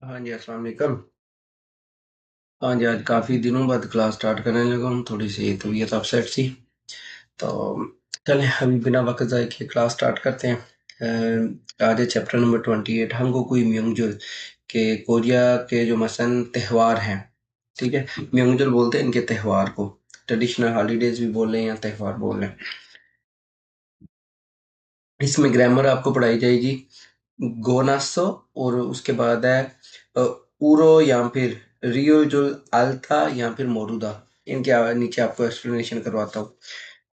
हाँ जी, अस्सलाम वालेकुम। हाँ जी, आज काफ़ी दिनों बाद क्लास स्टार्ट करने लगा हूँ। थोड़ी सी तबीयत अपसेट थी। तो चलें अभी बिना वक्त ज़ाय किए क्लास स्टार्ट करते हैं। आज है चैप्टर नंबर 28 हंगोकुई म्योंगजुल के कोरिया के जो मसन त्यौहार हैं। ठीक है, म्योंगजुल बोलते हैं इनके त्यौहार को। ट्रेडिशनल हॉलीडेज भी बोल रहे हैं या त्यौहार बोल रहे हैं। इसमें ग्रामर आपको पढ़ाई जाएगी गोनासो, और उसके बाद है अ, उरो या फिर रियो जो अल्ता या फिर मोरूदा। इनके नीचे आपको एक्सप्लेनेशन करवाता हूँ।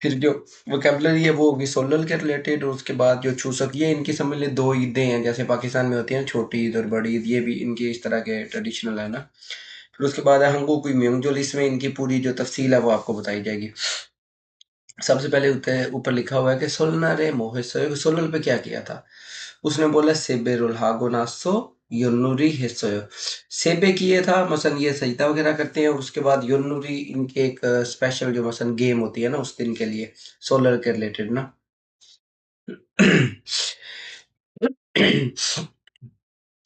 फिर जो वोकेबलरी है वो होगी सोलल के रिलेटेड, और उसके बाद जो चूसक, ये इनकी समझ ले दो ईदें हैं जैसे पाकिस्तान में होती हैं, छोटी ईद और बड़ी ईद। ये भी इनकी इस तरह के ट्रेडिशनल है ना। फिर उसके बाद है हंगो कुई म्योंगजुल, इसमें इनकी पूरी जो तफसील है वो आपको बताई जाएगी। सबसे पहले ऊपर लिखा हुआ है कि सोलनारे मोहेसोयो, सोलल पे क्या किया था। उसने बोला सेबे रोल्हागो नासो योन्नुरी हेसोयो। सेबे किए था मसन, ये सजदा वगैरह करते हैं, और उसके बाद योन्नुरी इनके एक स्पेशल जो मसन गेम होती है ना उस दिन के लिए, सोलर के रिलेटेड ना।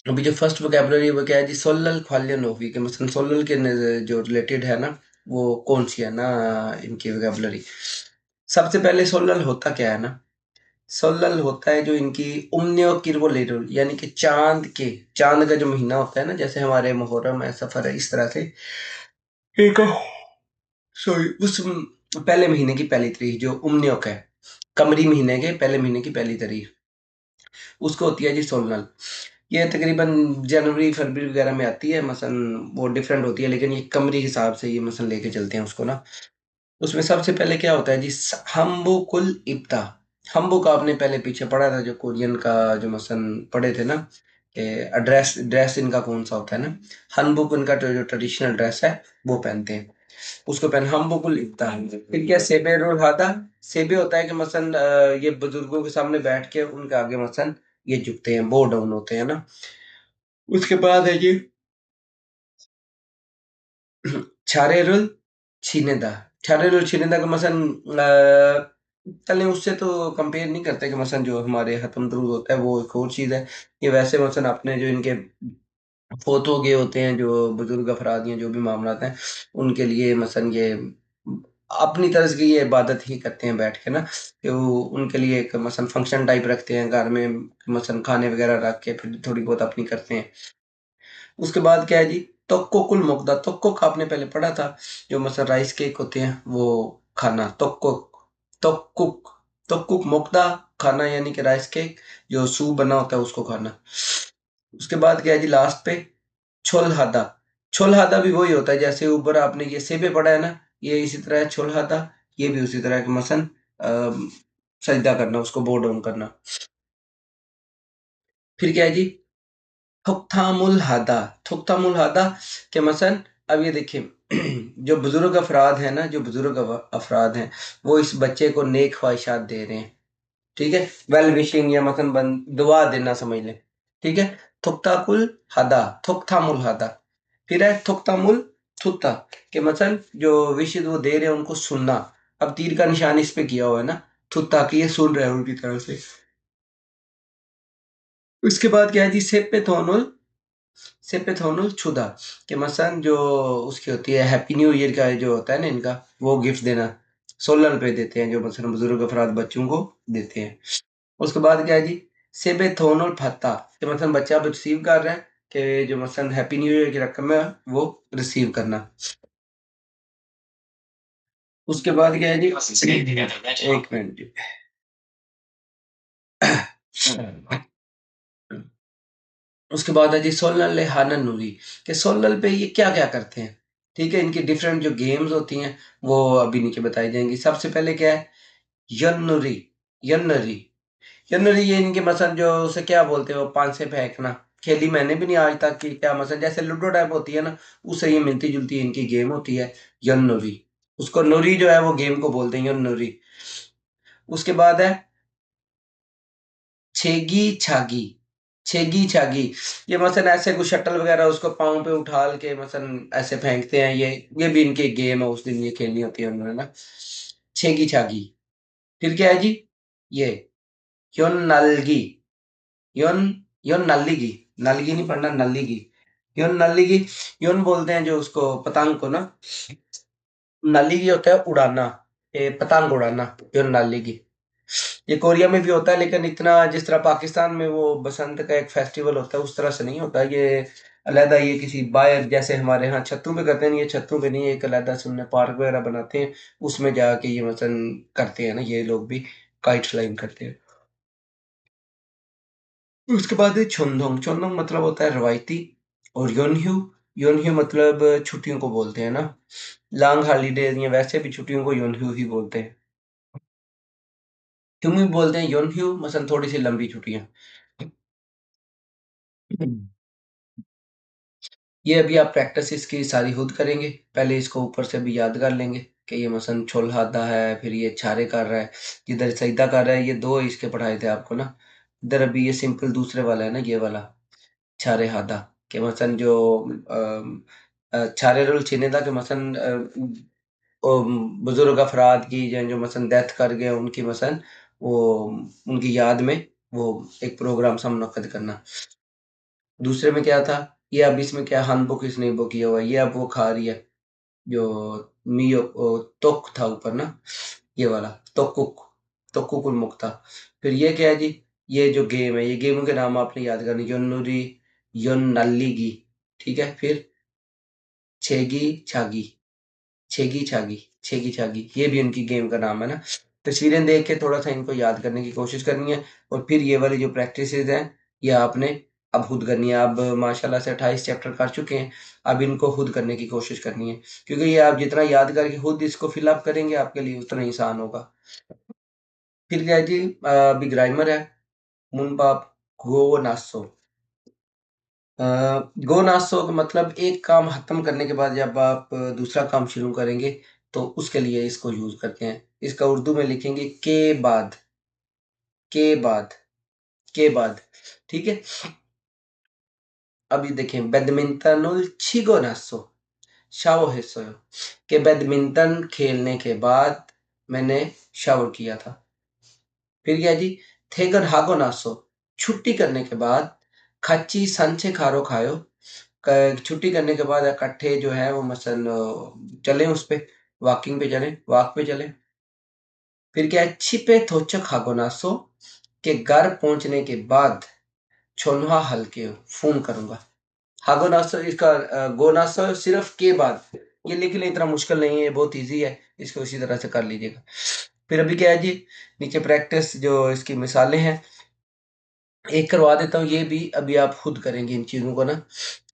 अभी जो फर्स्ट वोकेबलरी वो क्या है जी, सोलल ख्वालियन होगी कि मसलन सोलल के जो रिलेटेड है ना, वो कौन सी है ना इनकी वोकेबलरी। सबसे पहले सोलल होता क्या है ना। सोलल होता है जो इनकी उम्नियो किरवोलेरुल, यानी कि चांद का जो महीना होता है ना, जैसे हमारे मुहर्रम है, सफर है, इस तरह से एक सॉरी उस पहले महीने की पहली तारीख जो उम्नियोक है, कमरी महीने के पहले महीने की पहली तारीख, उसको होती है जी सोलनल। ये तकरीबन जनवरी फरवरी वगैरह में आती है मसन, वो डिफरेंट होती है, लेकिन ये कमरी हिसाब से ये मसन लेके चलते हैं उसको ना। उसमें सबसे पहले क्या होता है जी, हम्बुकुल इब्ता। हम्बुक आपने पहले पीछे पढ़ा था, जो कोरियन का जो मसन पढ़े थे ना, कि ड्रेस ड्रेस इनका कौन सा होता है ना। हनबुक उनका जो ट्रेडिशनल ड्रेस है वो पहनते हैं, उसको पहन हम्बुकुल इब्ता। फिर क्या सेबे रोल हादा। सेबे होता है कि मसन ये बुजुर्गों के सामने बैठ के उनके आगे मसन ये झुकते हैं, बो डाउन होते हैं ना। उसके बाद है जी छारेरुल छीनेदा। छारेरुल छीनेदा का मसन चलें उससे तो कंपेयर नहीं करते कि मसन जो हमारे हतम दरूद होता है वो एक और चीज़ है। ये वैसे मसन अपने जो इनके फोत हो गए होते हैं जो बुजुर्ग अफराद या जो भी मामलात हैं, उनके लिए मसन ये अपनी तरह की ये इबादत ही करते हैं बैठ के ना, कि वो उनके लिए एक मसन फंक्शन टाइप रखते हैं घर में, मसन खाने वगैरह रख के फिर थोड़ी बहुत अपनी करते हैं। उसके बाद क्या है जी, तोक्कोकुल मोगदा। तोक्कोक आपने पहले पढ़ा था, जो मसल राइस केक होते हैं वो खाना, तोक्कोक। तोक्कुक तोक्कुक मोगदा खाना, यानी कि राइस केक जो सूप बना होता है उसको खाना। उसके बाद क्या है जी लास्ट पे छोलहादा। छोलहादा भी वही होता है जैसे ऊपर आपने ये सेबे पढ़ा है ना, ये इसी तरह है छोलहादा। ये भी उसी तरह के मसन सजदा करना, उसको बो डाउन करना। फिर क्या है जी थुकथामुल हादा। थुकथामुल हादा के मसन, अब ये देखिए जो बुजुर्ग अफराद हैं ना, जो बुजुर्ग अफराद हैं, वो इस बच्चे को नेक ख्वाहिशात दे रहे हैं। ठीक है, वेल विशिंग या मतलब दुआ देना समझ लें। ठीक है, थुक्ताकुल हदा, थुक्तामुल हदा। फिर है थुक्तामुल थुत्ता के मतलब जो विशेष वो दे रहे हैं उनको सुनना। अब तीर का निशान इस पे किया हुआ है ना, थुत्ता की ये सुन रहे हैं उनकी तरफ से। उसके बाद क्या है जी सेपेथोनुल छुदा के मसन जो उसकी होती है हैप्पी न्यू ईयर का जो होता है ना इनका, वो गिफ्ट देना सोलर पे देते हैं, जो मसलन बुजुर्ग अफराद बच्चों को देते हैं। उसके बाद क्या है जी सेबेथोनुल फत्ता कि मतलब बच्चा अब रिसीव कर रहा है, कि जो मसलन हैप्पी न्यू ईयर की रकम है वो रिसीव करना। उसके बाद क्या है जी एक मिनट जी। उसके बाद है जी सोलल हानन नूरी कि सोलल पे ये क्या क्या करते हैं। ठीक है, इनकी डिफरेंट जो गेम्स होती हैं वो अभी नीचे बताई जाएंगी। सबसे पहले क्या है यन्नुरी। यन्नरी यन्नरी ये इनके मसल जो उसे क्या बोलते हैं, वो पान से फेंकना। खेली मैंने भी नहीं आज तक कि क्या मसल, जैसे लूडो टाइप होती है ना, उससे ये मिलती जुलती इनकी गेम होती है यन्नुरी। उसको नुरी जो है वो गेम को बोलते हैं यन्नुरी। उसके बाद है छेगी छागी। छेगी छागी ये मसन ऐसे कुछ शटल वगैरह उसको पाँव पे उठा के मसन ऐसे फेंकते हैं। ये भी इनकी गेम है, उस दिन ये खेलनी होती है उन्होंने ना, छेगी छागी। फिर क्या है जी ये योन नलगी। योन योन नल्लीगी। नलगी नहीं पढ़ना, नल्लीगी। योन नालीगी, योन बोलते हैं जो उसको पतंग को ना, नालीगी होता है उड़ाना, ये पतंग उड़ाना, योन नालीगी। ये कोरिया में भी होता है लेकिन इतना जिस तरह पाकिस्तान में वो बसंत का एक फेस्टिवल होता है उस तरह से नहीं होता ये। अलहदा ये किसी बाहर जैसे हमारे यहाँ छतों पे करते हैं, ये छतों पे नहीं, एक अलहदा से उन्हें पार्क वगैरह बनाते हैं, उसमें जाके ये मसन करते हैं ना ये लोग भी, काइट फ्लाइंग करते हैं। उसके बाद है छोंदोंग, छोंदोंग मतलब होता है रवायती। और योनह्यू, योनह्यू मतलब छुट्टियों को बोलते हैं ना, लॉन्ग हॉलीडेज या वैसे भी छुट्टियों को योनह्यू ही बोलते हैं। क्यों भी बोलते हैं योनह्यू, मसलन थोड़ी सी लंबी छुट्टियां। ये अभी आप प्रैक्टिस इसकी सारी खुद करेंगे। पहले इसको ऊपर से भी याद कर लेंगे कि ये मसलन छोल्हादा है, फिर ये छारे कर रहा है, जिधर सजदा कर रहा है, ये 2 इसके पढ़ाए थे आपको ना। इधर अभी ये सिंपल दूसरे वाला है ना, ये वाला छारे हादा के मसलन जो छारे रोल छिनेदा के मसलन बुजुर्ग अफराद की जो मसलन डेथ कर गए उनकी मसलन वो उनकी याद में वो एक प्रोग्राम सा मुनक्कद करना। दूसरे में क्या था, ये अब इसमें क्या हनबुक इसने वो किया हुआ है, ये अब वो खा रही है जो मियो तोक था ऊपर ना, ये वाला तोकुक, तोकुकुल मुक्ता। फिर ये क्या है जी, ये जो गेम है, ये गेमों के नाम आपने याद करने, योन्नुरी, योन्नल्लीगी, ठीक है। फिर छेगी छागी, छेगी छागी, छेगी छागी, ये भी इनकी गेम का नाम है ना। तस्वीरें देख के थोड़ा सा इनको याद करने की कोशिश करनी है। और फिर ये वाली जो प्रैक्टिसेस हैं ये आपने अब खुद करनी है। अब माशाल्लाह से 28 चैप्टर कर चुके हैं, अब इनको खुद करने की कोशिश करनी है, क्योंकि ये आप जितना याद करके खुद इसको फिल अप करेंगे आपके लिए उतना ही आसान होगा। फिर क्या है जी, अभी ग्रामर है, मुनबाप गो नासो। अ, गो नासो का मतलब एक काम खत्म करने के बाद जब आप दूसरा काम शुरू करेंगे तो उसके लिए इसको यूज करते हैं। इसका उर्दू में लिखेंगे के बाद, के बाद, के बाद, ठीक है। अभी देखें, बैडमिंटन छिगो नासो, शावर हिस्सों कि बैडमिंटन खेलने के बाद मैंने शावर किया था। फिर क्या जी, थेगर हागो नासो, छुट्टी करने के बाद खच्ची संचे खारो खायो, छुट्टी करने के बाद इकट्ठे जो है वो मसल चले उस पे, वॉकिंग पे चले, वॉक पे चले। फिर क्या है, छिपे थोचक खागो नासो, के घर पहुंचने के बाद छोनवा हल्के फोन करूंगा। हागो नासो इसका गो नासो सिर्फ के बाद, ये लिख लें, इतना मुश्किल नहीं है, बहुत इजी है, इसको इसी तरह से कर लीजिएगा। फिर अभी क्या है जी, नीचे प्रैक्टिस जो इसकी मिसालें हैं एक करवा देता हूँ, ये भी अभी आप खुद करेंगे इन चीज़ों को ना,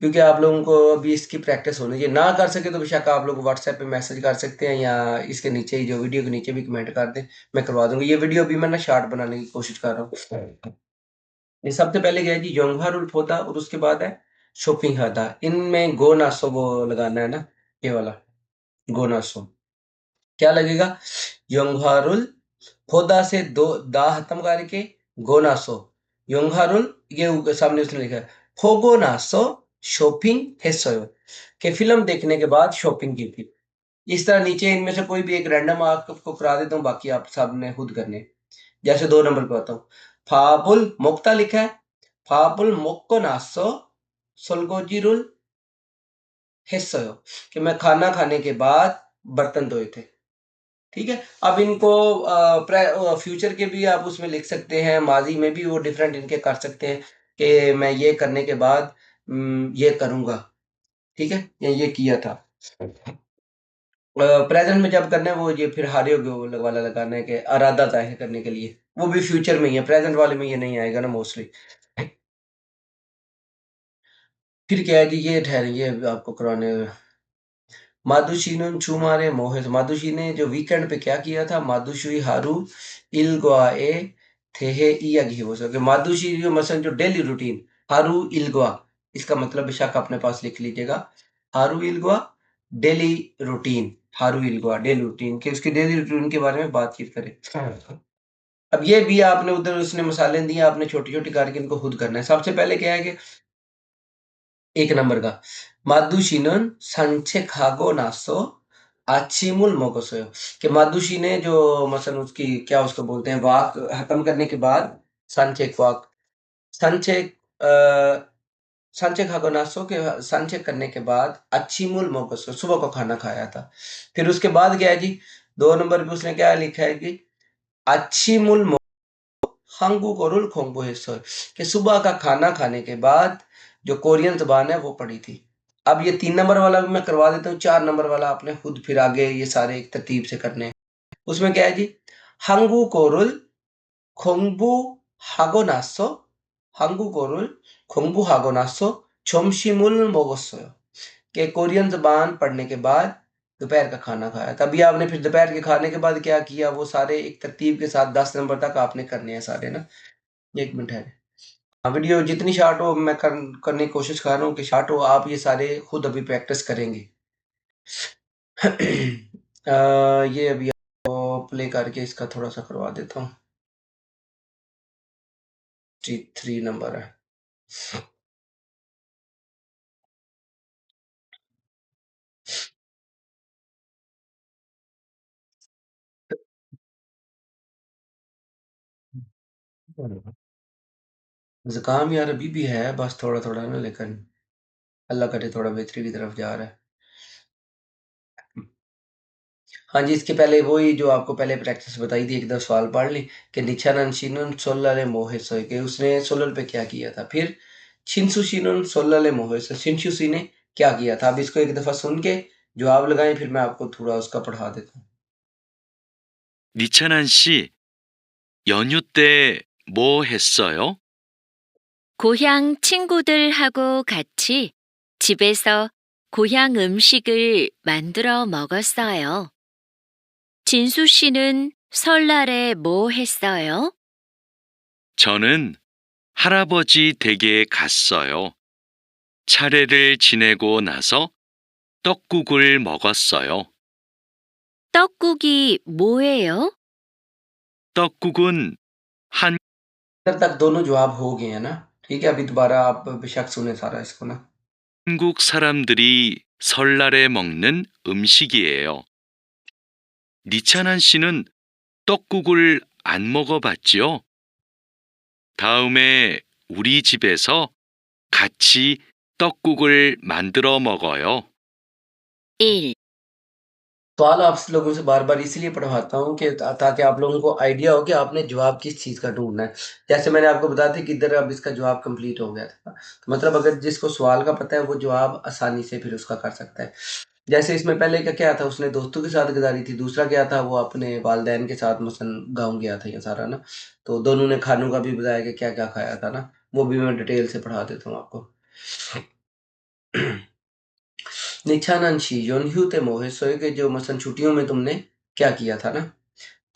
क्योंकि आप लोगों को अभी इसकी प्रैक्टिस होनी चाहिए। ना कर सके तो बेशक आप लोग व्हाट्सएप पे मैसेज कर सकते हैं या इसके नीचे ही जो वीडियो के नीचे भी कमेंट कर दें, मैं करवा दूंगा। ये वीडियो अभी मैं ना शार्ट बनाने की कोशिश कर रहा हूँ। ये सबसे पहले क्या है जी, योंगहार उल्फोदा और उसके बाद है शोपिंग हादा, इनमें गो नासो वो लगाना है ना, ये वाला गो नासो क्या लगेगा, योंगहारुल खोदा से दो दा खत्म करके गोनासो, योंगहारुल ये सामने उसने लिखा है फोगोनासो शॉपिंग हेसोयो, के फिल्म देखने के बाद शॉपिंग की थी। इस तरह नीचे इनमें से कोई भी एक रैंडम आपको करा देता हूँ, बाकी आप सबने खुद करने हैं। जैसे 2 नंबर पे आता हूँ, फाबुल मुक्ता लिखा है, फाबुल मोक्को नासो सोल्गोजिरुल हेसोयो, कि मैं खाना खाने के बाद बर्तन धोए थे। ठीक है। अब इनको फ्यूचर के भी आप उसमें लिख सकते हैं, माजी में भी वो डिफरेंट इनके कर सकते हैं कि मैं ये करने के बाद ये करूंगा, ठीक है, या ये किया था। प्रेजेंट में जब करना है वो ये फिर हारे हो वाला लगाना है कि अरादा जाहिर करने के लिए, वो भी फ्यूचर में ही है, प्रेजेंट वाले में ये नहीं आएगा ना मोस्टली। फिर क्या है कि ये ठहरे, ये आपको कराने मादुशी छुमारे मोहे, मादुशी ने जो वीकेंड पे क्या किया था, मादुशी हारू इल्गवा ए थे इया घी सके, मादुशी जो मसलन जो डेली रूटीन हारू इल्गवा, इसका मतलब बेशक अपने पास लिख लीजिएगा, हारू इल्गवा डेली रूटीन, हारू इल्गवा डेली रूटीन के उसकी डेली रूटीन के बारे में बातचीत करें। अब ये भी आपने उधर उसने मसाले दिए, आपने छोटी छोटी करके इनको खुद करना है। सबसे पहले क्या है कि 1 नंबर का मादुशीनन सां체하고 나서 아침을 먹었어요, कि मादुशी ने जो मसलन उसकी क्या उसको बोलते हैं वाक खत्म करने के बाद सां체क वाक, सां체क सांचे नाश्तों के सांचे करने के बाद अच्छी मूल मोगस सुबह को खाना खाया था। फिर उसके बाद क्या है जी, 2 नंबर पे उसने क्या लिखा है कि अच्छी मूल 한국 어를 공부했어요 कि सुबह का खाना खाने के बाद जो कोरियन ज़बान है वो पढ़ी थी। अब ये 3 नंबर वाला भी मैं करवा देता हूँ, 4 नंबर वाला आपने खुद फिर आगे ये सारे एक तरतीब से करने हैं। उसमें क्या है जी, 한국어를 공부하고 나서 한국어를 공부하고 나서 점심을 먹었어요 कि कोरियन ज़बान पढ़ने के बाद दोपहर का खाना खाया। तभी आपने फिर दोपहर के खाने के बाद क्या किया, वो सारे एक तरतीब के साथ 10 नंबर तक आपने करने हैं सारे ना। 1 मिनट है। हाँ, वीडियो जितनी शॉर्ट हो मैं करने की कोशिश कर रहा हूँ कि शॉर्ट हो, आप ये सारे खुद अभी प्रैक्टिस करेंगे। ये अभी आपको प्ले करके इसका थोड़ा-सा करवा देता हूँ। जी, 3 नंबर है। ज़ुकाम यार अभी भी है, बस थोड़ा-थोड़ा ना, लेकिन अल्लाह करे थोड़ा बेहतरी की तरफ जा रहा है। हाँ जी, इसके पहले वही जो आपको पहले प्रैक्टिस बताई थी, एक दो सवाल पढ़ लें कि निचानन शिनुन सोल्लाले मोहेसोय कि उसने सोलल पे क्या किया था। फिर शिन्सु शिनुन सोल्लाले मोहेसोय शिन्शुसी ने क्या किया था। अब इसको एक दफ़ा सुन के जवाब लगाएँ, फिर मैं आपको थोड़ा उसका पढ़ा देता हूँ। 니찬한 씨, 연휴 때 뭐 했어요? 고향 친구들하고 같이 집에서 고향 음식을 만들어 먹었어요. 진수 씨는 설날에 뭐 했어요? 저는 할아버지 댁에 갔어요. 차례를 지내고 나서 떡국을 먹었어요. 떡국이 뭐예요? 떡국은 한 तब तक दोनों जवाब हो गए हैं ना? ठीक है, अभी दोबारा आप बेशक सुने सारा इसको ना। 한국 사람들이 설날에 먹는 음식이에요. 니찬한 씨는 떡국을 안 먹어봤지요? 다음에 우리 집에서 같이 떡국을 만들어 먹어요. 1. सवाल आप लोगों से बार-बार इसलिए पढ़वाता हूँ कि ताकि आप लोगों को आइडिया हो कि आपने जवाब किस चीज़ का ढूँढना है। जैसे मैंने आपको बताया था कि इधर अब इसका जवाब कंप्लीट हो गया था। तो मतलब अगर जिसको सवाल का पता है वो जवाब आसानी से फिर उसका कर सकता है। जैसे इसमें पहले का क्या था, उसने दोस्तों के साथ गुज़ारी थी, दूसरा क्या था वो अपने वालिदैन के साथ मसलन गाँव गया था ये सारा ना। तो दोनों ने खानों का भी बताया कि क्या-क्या खाया था ना, वो भी मैं डिटेल से पढ़ा देता हूँ आपको। निछानंशी योन्ह्यूते मोहे सोए के जो मसलन छुट्टियों में तुमने क्या किया था ना।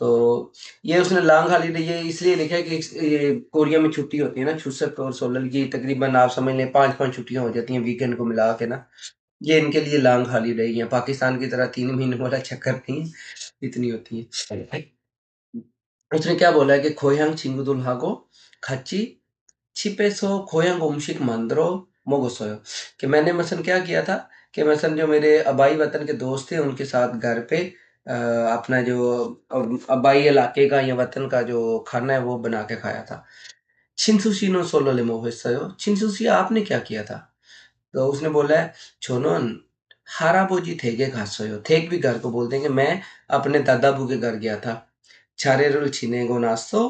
तो ये उसने लॉन्ग हॉलिडे ये इसलिए लिखा है कि ये कोरिया में छुट्टी होती है ना, छुट्सक और सोलल की तकरीबन आप समझ लें 5-5 छुट्टियाँ हो जाती हैं वीकेंड को मिला के ना। ये इनके लिए लॉन्ग हॉलिडे ही है, पाकिस्तान की तरह 3 महीने वाला चक्कर नहीं है, इतनी होती है। उसने क्या बोला है कि खोयांग 친구들하고 같이 집에서 고향 음식 만들어 먹었어요। कि मैंने मसलन क्या किया था कि मसलन जो मेरे आबाई वतन के दोस्त थे उनके साथ घर पे अपना जो आबाई इलाके का या वतन का जो खाना है वो बना के खाया था। 친수씨는 솔로를 뭐 했어요? 친수씨 आपने क्या किया था? तो उसने बोला है 저는 할아버지 댁에 갔어요। 댁 भी घर को बोलते हैं कि मैं अपने दादाबू के घर गया था। 차례를 지내고 나서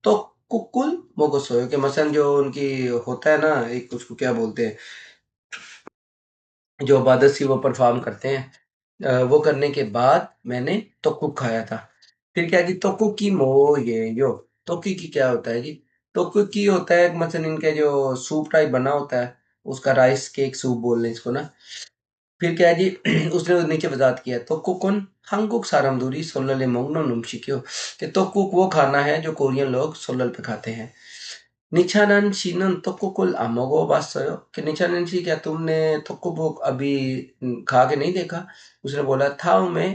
떡국을 먹었어요 कि मसलन जो उनकी होता है ना, एक उसको क्या बोलते हैं, जो इबादत सी वो परफॉर्म करते हैं, वो करने के बाद मैंने तोक्कुक खाया था। फिर क्या है कि तोक्कुकी मो ये यो तोक्कुकी क्या होता है जी? तोक्कुकी होता है मसलन इनके जो सूप टाइप बना होता है, उसका राइस केक सूप बोल लें इसको ना। फिर क्या है जी उसने नीचे वज़ाहत किया तोक्कुकुन 한국 사람들이 설날에 먹는 음식이요 कि तोक्कुक वो खाना है जो कोरियन लोग सोलल पे खाते हैं। निचानन 씨는 떡국을 안 먹어봤어요? कि निचानन 씨 क्या तुमने 떡국 अभी खा के नहीं देखा? उसने बोला 다음에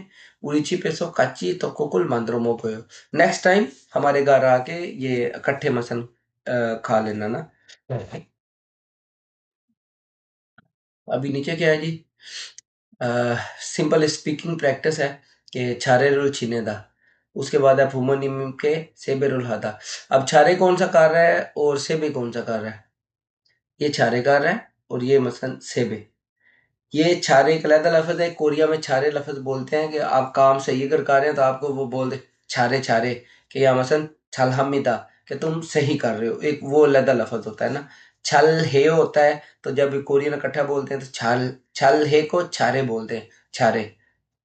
우리 집에서 같이 떡국을 만들어 먹어요। नेक्स्ट टाइम हमारे घर आके ये इकट्ठे मसन खा लेना ना। अभी नीचे क्या है जी? सिंपल स्पीकिंग प्रैक्टिस है कि छारेरुल छिनेदा। उसके बाद है फुमोनिम के सेबेरुल हादा। अब छारे कौन सा कार्य है और सेबे कौन सा कार्य है? ये छारे कर रहा है और ये मसलन सेबे। ये छारे एक अलग लफ्ज है। कोरिया में छारे लफ्ज बोलते हैं कि आप काम सही अगर कर रहे हैं तो आपको वो बोल दे छारे छारे, कि या मसलन छलहमिदा, कि तुम सही कर रहे हो। एक वो अलग लफ्ज होता है ना। छल हे होता है, तो जब कोरियन इकट्ठा बोलते हैं तो छल छल हे को छारे बोलते हैं। छारे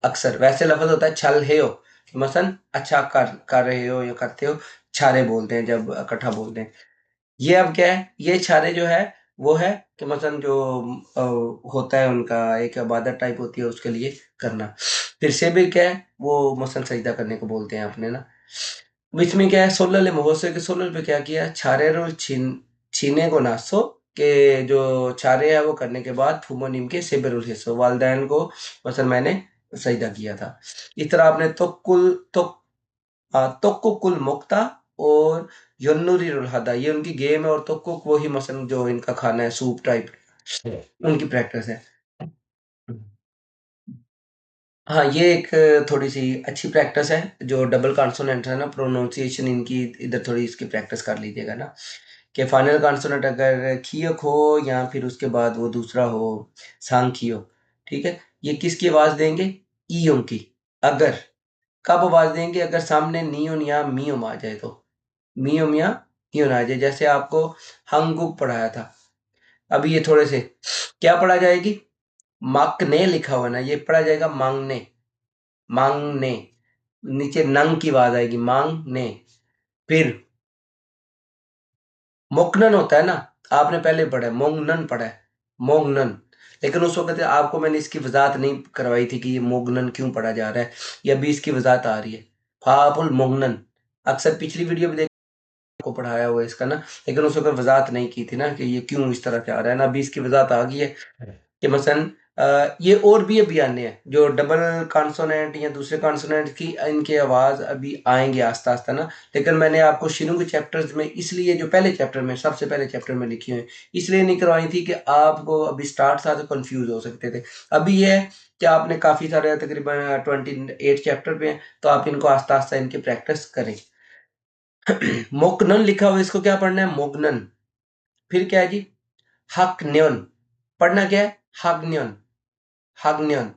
अक्सर वैसे लफ्ज होता है छल हे हो, कि मसलन अच्छा कर रहे हो या करते हो, छारे बोलते हैं जब इकट्ठा बोलते हैं। ये अब क्या है, ये छारे जो है वो है कि मसलन जो होता है उनका एक इबादत टाइप होती है उसके लिए करना। फिर से भी क्या है वो मसलन सजदा करने को बोलते हैं अपने ना। बीच में क्या है सोलल महोत्सव के सोलल पे क्या किया, छारे रोल छीने को नासो, के जो छारे है वो करने के बाद फुमो निम के सेबरुल हिस्सो वालदैन को मसलन मैंने सजदा किया था। इस तरह आपने तोक्कुकुल मुक्ता और यन्नुरीरुल हदा, ये उनकी गेम है, और तोक्कुक वही मसलन जो इनका खाना है सूप टाइप, उनकी प्रैक्टिस है। हाँ, ये एक थोड़ी-सी अच्छी प्रैक्टिस है, जो डबल कॉन्सोनेंट है ना, प्रोनंसिएशन इनकी इधर थोड़ी इसकी प्रैक्टिस कर लीजिएगा ना, कि फाइनल कॉन्सोनेंट अगर खियक हो या फिर उसके बाद वो दूसरा हो सांखियो, ठीक है? ये किसकी आवाज़ देंगे? इयों की। अगर कब आवाज़ देंगे? अगर सामने नियोन या मियोम आ जाए तो। मियोम या नियोन आ जाए, जैसे आपको हंगुक पढ़ाया था। अभी ये थोड़े से क्या पढ़ा जाएगी? माकने लिखा हुआ है ना, ये पढ़ा जाएगा मांगने, मांगने। नीचे नंग की आवाज़ आएगी, मांगने। फिर मोकनन होता है ना, आपने पहले पढ़ा है, मोंगनन पढ़ा है, मोंगनन। लेकिन उस वक़्त आपको मैंने इसकी वज़ाहत नहीं करवाई थी कि ये मोगनन क्यों पढ़ा जा रहा है, ये अभी इसकी वज़ाहत आ रही है। फ़ापुल मोगनन, अक्सर पिछली वीडियो में को पढ़ाया हुआ है इसका ना, लेकिन उस वक़्त वज़ाहत नहीं की थी ना कि ये क्यों इस तरह से आ रहा है ना, अभी इसकी वज़ाहत आ गई है कि मसलन ये और भी अभी आने हैं, जो डबल कॉन्सोनेंट या दूसरे कॉन्सोनेंट की इनकी आवाज़ अभी आएँगे आहिस्ता-आहिस्ता ना। लेकिन मैंने आपको शुरू के चैप्टर्स में इसलिए जो पहले चैप्टर में सबसे पहले चैप्टर में लिखी हुई हैं, इसलिए नहीं करवाई थी कि आपको अभी स्टार्ट था तो कन्फ्यूज़ हो सकते थे। अभी ये है कि आपने काफ़ी सारे तकरीबन 28 चैप्टर पे हैं, तो आप इनको आहिस्ता-आहिस्ता इनकी प्रैक्टिस करें। मोकनन लिखा हुआ है, इसको क्या पढ़ना है? मोगनन। फिर क्या है जी? हाक्न्योन। पढ़ना क्या है? हाग्न्योन, हाग्न्योन।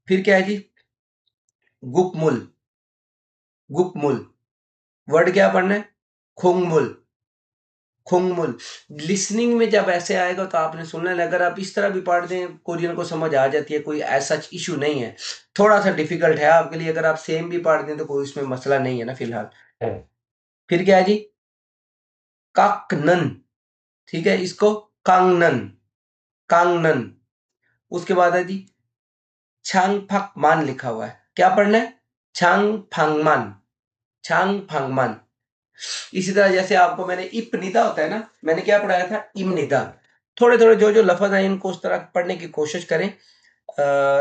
फिर क्या है जी? गुकमुल, गुकमुल। वर्ड क्या पढ़ना है? खुंगमुल, खुंगमुल। लिसनिंग में जब ऐसे आएगा तो आपने सुनना है, अगर आप इस तरह भी पढ़ दें, कोरियन को समझ आ जाती है, कोई ऐसा इश्यू नहीं है। थोड़ा-सा डिफ़िकल्ट है आपके लिए, अगर आप सेम भी पढ़ दें तो कोई इसमें मसला नहीं है ना फ़िलहाल। फिर क्या है जी? काक्नन, ठीक है? इसको कांगनन, कांगनन। उसके बाद है जी छांगफाकमान लिखा हुआ है। क्या पढ़ना है? छांगफांगमान, छांगफांगमान। इसी तरह जैसे आपको मैंने इपनिदा होता है ना, मैंने क्या पढ़ाया था? इमनिदा। थोड़े-थोड़े जो-जो लफ़्ज़ हैं इनको उस तरह पढ़ने की कोशिश करें।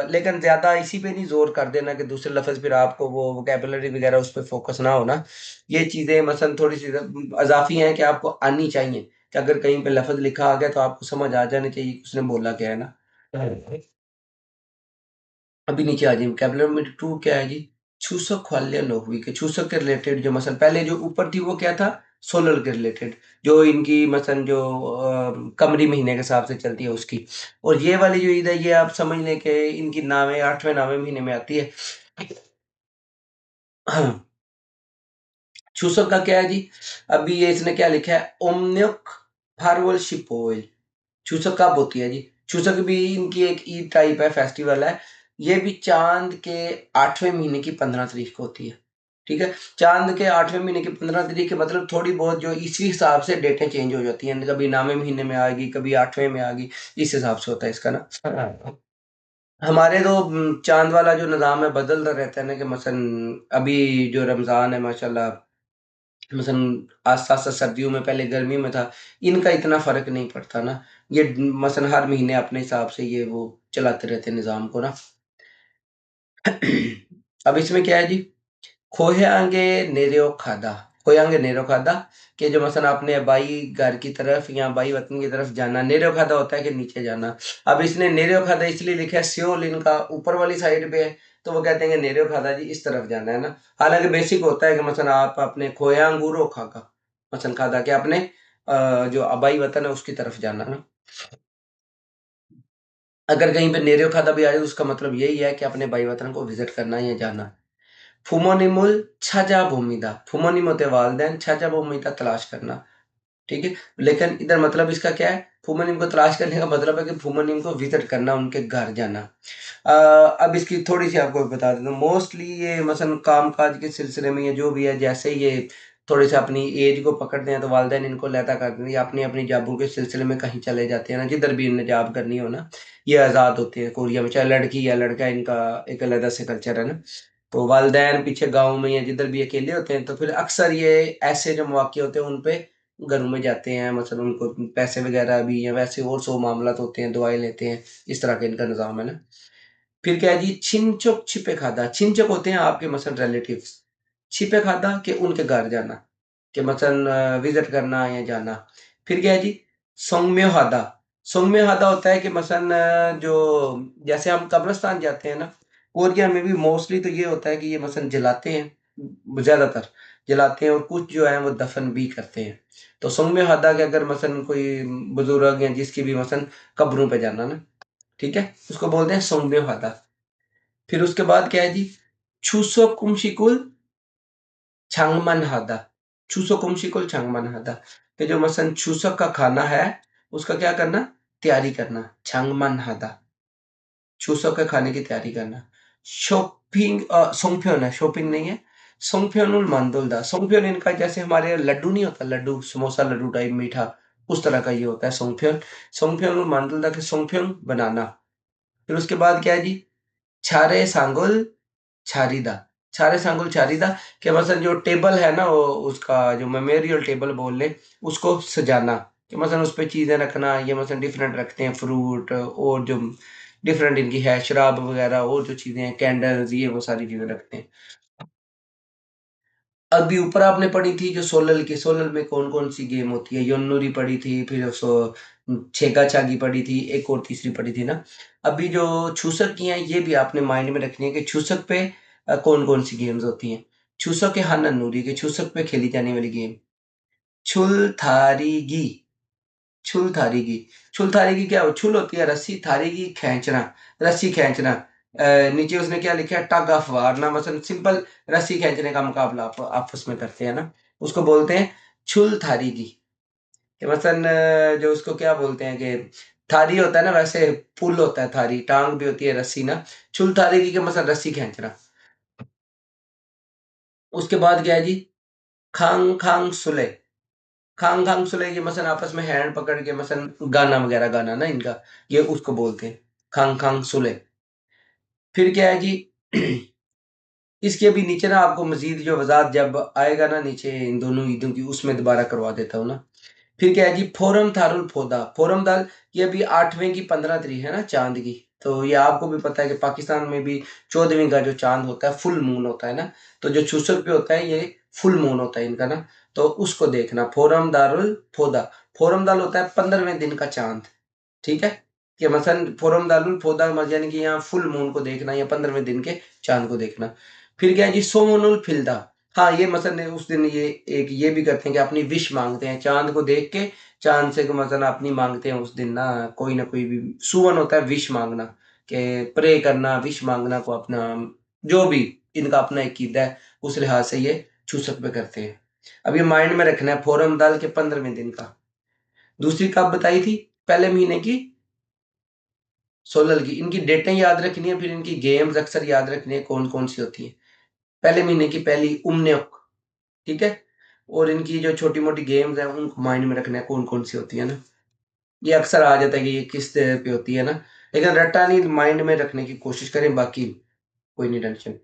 लेकिन ज़्यादा इसी पे नहीं ज़ोर कर देना कि दूसरे लफ़्ज़ फिर आपको वो वोकैब्युलरी वग़ैरह उस पे फ़ोकस ना हो ना। ये चीज़ें मसलन थोड़ी-सी अज़ाफ़ी हैं कि आपको आनी चाहिए, कि अगर कहीं पे लफ़्ज़ लिखा आ गया तो आपको समझ आ जाना चाहिए कि उसने बोला क्या है ना। अभी नीचे आ जाइए, वोकैब्युलरी में 2 क्या है जी? छूसक वाल्य लोहुई के छूसक के रिलेटेड जो मसलन पहले जो ऊपर थी वो क्या था? सोलर के रिलेटेड, जो इनकी मसलन जो कमरी महीने के हिसाब से चलती है उसकी। और ये वाली जो ईद है ये आप समझ लें कि इनकी नावें 8वें 9वें महीने में आती है। छूसक का क्या है जी? अभी ये इसने क्या लिखा है? ओम्न्योक फार्वल शिपोल। चूसक कब होती है जी? चूसक भी इनकी एक ईद टाइप है, फेस्टिवल है। ये भी चाँद के 8वें महीने की 15 तारीख को होती है। ठीक है? चाँद के 8वें महीने की 15 तारीख के मतलब थोड़ी बहुत जो इसी हिसाब से डेटें चेंज हो जाती हैं। कभी 9वें महीने में आएगी, कभी 8वें में आ गई, इस हिसाब से होता है इसका ना। हमारे तो चाँद वाला जो निज़ाम है बदलता रहता है ना, कि मसलन अभी जो रमज़ान है माशाल्लाह, मसलन आस्ता-आस्ता सर्दियों में, पहले गर्मी में था, इनका इतना फ़र्क नहीं पड़ता ना। ये मसलन हर महीने अपने हिसाब से ये वो चलाते रहते हैं निज़ाम को ना। अब इसमें क्या है जी? खोहेंगे नेरों खादा, खोहेंगे नेरों खादा, कि जो मसलन आपने बाई घर की तरफ या बाई वतन की तरफ जाना, नेरों खादा होता है कि नीचे जाना। अब इसने नेरों खादा इसलिए लिखा है, स्योल इनका ऊपर वाली साइड पे है, तो वो कहते हैं कि नेरों खादा जी इस तरफ जाना है ना। हालाँकि बेसिक होता है कि मसलन आप अपने खोया अंगूरो खाका, मसलन खादा कि आपने जो आबाई वतन है उसकी तरफ जाना ना। अगर कहीं पे नेरियो खादा भी आ जाए उसका मतलब यही है कि अपने भाई वतन को विजिट करना या जाना। फुमोनिमुल छजा भूमिदा, फुमोनिम होते वालदैन, छजा भूमिदा तलाश करना। ठीक है, लेकिन इधर मतलब इसका क्या है, फुमोनिम को तलाश करने का मतलब है कि फुमोनिम को विजिट करना, उनके घर जाना। अब इसकी थोड़ी सी आपको बता देता हूँ। मोस्टली ये मसलन काम काज के सिलसिले में या जो भी है, जैसे ये थोड़े से अपनी एज को पकड़ते हैं तो वालदेन इनको लैदा कर देते हैं, या अपनी अपनी जॉबों के सिलसिले में कहीं चले जाते हैं ना, जिधर भी इन्हें जॉब करनी हो ना, ये आज़ाद होते हैं कोरिया में, चाहे लड़की या लड़का, इनका एक अलग से कल्चर है ना। तो वालदेन पीछे गाँव में या जिधर भी अकेले होते हैं तो फिर अक्सर ये ऐसे जो मौके होते हैं उन पे घरों में जाते हैं, मतलब उनको पैसे वगैरह भी या वैसे और 100 मामलात होते हैं, दवाएँ लेते हैं, इस तरह का इनका निज़ाम है ना। फिर क्या है जी, छिन-चुक छिपे खादा, छिन-चुक होते हैं आपके मसलन रिलेटिव्स, छिपे खादा कि उनके घर जाना, कि मसलन विज़िट करना या जाना। फिर क्या है जी, सोंगम्यो हादा, सोंगम्यो हादा होता है कि मसलन जो जैसे हम कब्रिस्तान जाते हैं ना, कोरिया में भी मोस्टली तो ये होता है कि ये मसलन जलाते हैं, ज़्यादातर जलाते हैं और कुछ जो है वो दफ़न भी करते हैं। तो सोंगम्यो हादा के अगर मसलन कोई बुज़ुर्ग या जिसकी भी मसलन कब्रों पे जाना ना, ठीक है? उसको बोलते हैं सोंगम्यो हादा। फिर उसके बाद क्या है जी, छूसोकुम-शिकुल छांगमान-हादा, छूसोकुम-शिकुल छांगमान-हादा, कि जो मसलन छूसक का खाना है, उसका क्या करना? तैयारी करना, छांगमान-हादा, छूसक के खाने की तैयारी करना। सोंगफ्योन है, शॉपिंग नहीं है। सोंगफ्योनुल मांदुलदा, सोंगफ्योन इनका जैसे हमारे यहाँ लड्डू नहीं होता, लड्डू, समोसा लड्डू टाइप मीठा, उस तरह का ये होता है सोंगफ्योन। सोंगफ्योनुल मांदुलदा के सोंगफ्योन बनाना। फिर उसके बाद क्या है जी, छारे सांगुल छारीदा, छारे सांगुल छारीदा, कि मसलन जो टेबल है ना, वो उसका जो मेमोरियल टेबल बोल लें, उसको सजाना, कि मसलन उस पे चीज़ें रखना, ये मसलन डिफरेंट रखते हैं फ्रूट और जो डिफरेंट इनकी है शराब वगैरह और जो चीज़ें हैं, कैंडल्स, ये वो सारी चीज़ें रखते हैं। अभी ऊपर आपने पढ़ी थी जो सोलल की, सोलल में कौन-कौन सी गेम होती है? योन्नुरी पढ़ी थी, फिर छेका-छागी पढ़ी थी, एक और तीसरी पढ़ी थी ना? अभी जो छूसक की हैं, ये भी आपने माइंड में रखनी है कि छूसक पे कौन-कौन सी गेम्स होती हैं। छूसक के हानन-नूरी के छूसक पे खेली जाने वाली गेम, छुल थारीगी, छुल थारीगी। छुल थारीगी क्या हो, छुल होती है रस्सी, थारीगी खींचना, रस्सी खींचना। नीचे उसने क्या लिखा है, टग ऑफ वार ना, मतलब सिंपल रस्सी खींचने का मुकाबला आप आपस में करते हैं ना, उसको बोलते हैं छुल थारीगी। कि मसलन जो उसको क्या बोलते हैं कि थारी होता है ना, वैसे पुल होता है थारी, टांग भी होती है रस्सी ना, छुल थारीगी के मतलब रस्सी खींचना। उसके बाद क्या है जी, खांग खांग सुले, खांग खांग सुले, ये मसलन आपस में हैंड पकड़ के मसलन गाना वगैरह गाना ना इनका, ये उसको बोलते हैं खांग खांग सुले। फिर क्या है जी, इसके भी नीचे ना आपको मज़ीद जो वज़ाहत जब आएगा ना नीचे इन दोनों ईदों की, उसमें दोबारा करवा देता हूँ ना। फिर क्या है जी, फोरम थारुल फोदा, फोरम दाल, ये अभी 8वें की 15 तारीख है ना चाँद की, तो ये आपको भी पता है कि पाकिस्तान में भी 14वीं का जो चाँद होता है, फुल मून होता है ना, तो जो चूसक पे होता है ये फुल मून होता है इनका ना, तो उसको देखना, फोरम दारुल फोदा, फोरम दाल होता है 15वें दिन का चाँद, ठीक है? कि मसलन फोरम दारुल फोदा यानी कि यहाँ फुल मून को देखना या 15वें दिन के चाँद को देखना। फिर क्या है जी, सोमुनुल फिल्दा, हाँ, ये मसलन उस दिन ये एक ये भी करते हैं कि अपनी विश माँगते हैं, चाँद को देख के चाँद से मसलन अपनी माँगते हैं उस दिन ना कोई भी सुवन होता है विश माँगना, कि प्रे करना, विश माँगना को अपना जो भी इनका अपना एक कीदा है, उस लिहाज से ये चूसक पे करते हैं। अब ये माइंड में रखना है, फोरम दाल के 15वें दिन का। दूसरी कब बताई थी? पहले महीने की 16 की। इनकी डेटें याद रखनी है, फिर इनकी गेम्स अक्सर याद रखनी है कौन-कौन सी होती हैं। पहले महीने की पहली उम्नेक, ठीक है? और इनकी जो छोटी-मोटी गेम्स हैं, उनको माइंड में रखना है कौन-कौन सी होती है ना। ये अक्सर आ जाता है कि ये किस पे होती है ना, लेकिन रट्टा नहीं, माइंड में रखने की कोशिश करें, बाकी कोई नहीं टेंशन।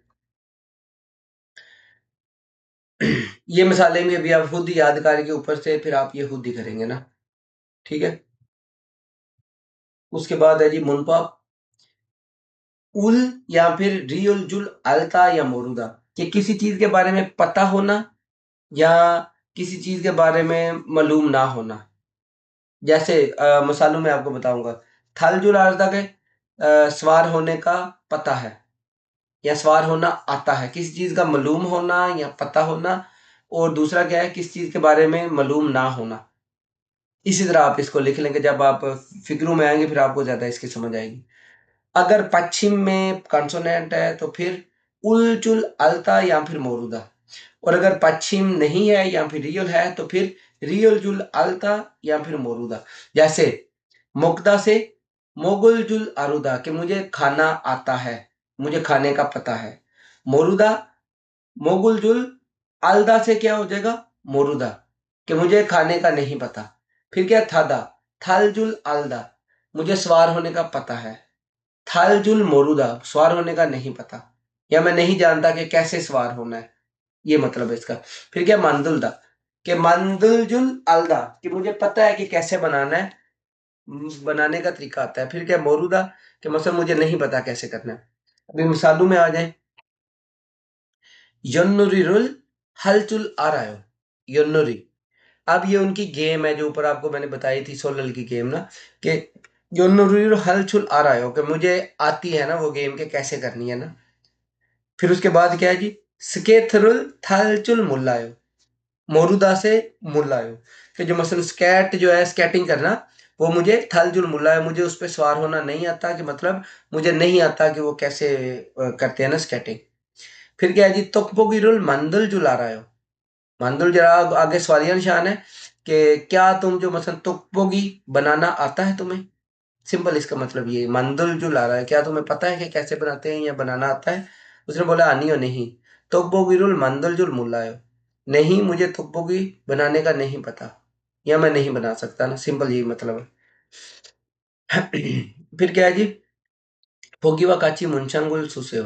ये मिसालें भी अभी आप खुद ही याद करके ऊपर से फिर आप ये खुद ही करेंगे ना, ठीक है? उसके बाद है जी मुनपा, उल या फिर रियुल जुल अलता या मोरूदा, कि किसी चीज़ के बारे में पता होना या किसी चीज़ के बारे में मालूम ना होना। जैसे मिसालों में आपको बताऊँगा, थल जुल अर्दा के सवार होने का पता है या सवार होना आता है, किसी चीज़ का मालूम होना या पता होना, और दूसरा क्या है, किसी चीज़ के बारे में मालूम ना होना। इसी तरह आप इसको लिख लेंगे, जब आप फिक्रों में आएंगे फिर आपको ज्यादा इसकी समझ आएगी। अगर पश्चिम में कंसोनेंट है तो फिर उलचुल अल्ता या फिर मोरूदा, और अगर पश्चिम नहीं है या फिर रियल है तो फिर रियल जुल अल्ता या फिर मोरूदा। जैसे मुक्ता से मोगुल जुल अरुदा, कि मुझे खाना आता है, मुझे खाने का पता है। मोरूदा मोगुल जुल अल्दा से क्या हो जाएगा, मोरूदा, कि मुझे खाने का नहीं पता। फिर क्या थादा, थल जुल अल्दा, मुझे सवार होने का पता है। थल जुल मोरूदा, सवार होने का नहीं पता, या मैं नहीं जानता कि कैसे सवार होना है, ये मतलब है इसका। फिर क्या मंदुलदा, कि मंदुलजुल अलदा, कि मुझे पता है कि कैसे बनाना है, बनाने का तरीका आता है। फिर क्या मोरूदा, कि मतलब मुझे नहीं पता कैसे करना है। अभी मिसालों में आ जाए। योन्नुरिरुल हलचुल आरायो, योन्नुरी। अब ये उनकी गेम है जो ऊपर आपको मैंने बताई थी, सोलल की गेम ना, कि योन्नुरिरुल हलचुल आरायो, कि मुझे आती है ना वो गेम के कैसे करनी है ना। फिर उसके बाद क्या है जी, स्केथरुल थलचुल मुल्लायो, मोरूदा से मुल्लायो, कि जो मसलन स्केट जो है, स्केटिंग करना, वो मुझे थलजुल मुल्लायो, मुझे उस पर सवार होना नहीं आता, कि मतलब मुझे नहीं आता कि वो कैसे करते हैं ना स्केटिंग। फिर क्या है जी, तुकबोगिरुल मंदुल जुला रहा हो, मंदुल जरा आगे सवालिया निशान है, कि क्या तुम जो मसलन तुकबोगी बनाना आता है तुम्हें। सिंपल इसका मतलब ये, मंदुल जो ला रहा है, क्या तुम्हें पता है कि कैसे बनाते हैं या बनाना आता है। उसने बोला आनियो नहीं, तुकबोगिरुल मंदुल जुल मुल्लायो, नहीं मुझे तुकबोगी बनाने का नहीं पता, या मैं नहीं बना सकता ना, सिंपल यही मतलब है। फिर क्या है जी, फोगिवा काची मुंशंगुल सुसेओ,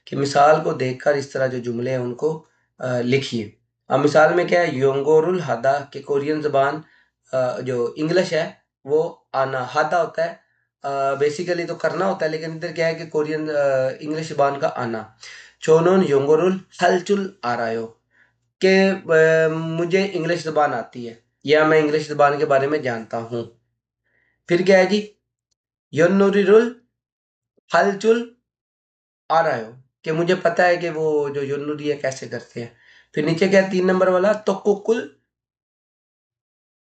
कि मिसाल को देखकर इस तरह जो जुमले हैं उनको लिखिए। अब मिसाल में क्या है, योंगोरुल हादा, कि कोरियन जबान जो इंग्लिश है वो आना, हादा होता है बेसिकली तो करना होता है, लेकिन इधर क्या है कि कोरियन इंग्लिश जबान का आना। चोनोन योंगोरुल हलचुल आरायो, कि मुझे इंग्लिश जबान आती है, या मैं इंग्लिश जबान के बारे में जानता हूँ। फिर क्या है जी, योन्नुरिरुल हलचुल आ रहा हो, कि मुझे पता है कि वो जो यूनुरी है कैसे करते हैं। फिर नीचे क्या है, 3 नंबर वाला, तोकुकुल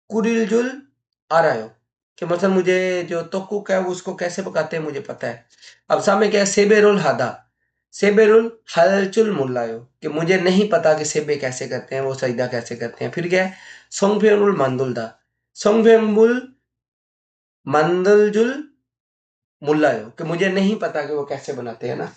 कुरिलजुल आ रहा हो, कि मतलब मुझे जो तोकुक है वो उसको कैसे पकाते हैं मुझे पता है। अब सामने क्या है, सेबेरुल हादा, सेबेरुल हलचुल मुल्लायो, कि मुझे नहीं पता कि सेबे कैसे करते हैं, वो सजदा कैसे करते हैं। फिर क्या है, सोंगफेनुल मंदुलदा, सोंगफेमुल मंदुलजुल मुल्लायो, कि मुझे नहीं पता कि वो कैसे बनाते हैं ना।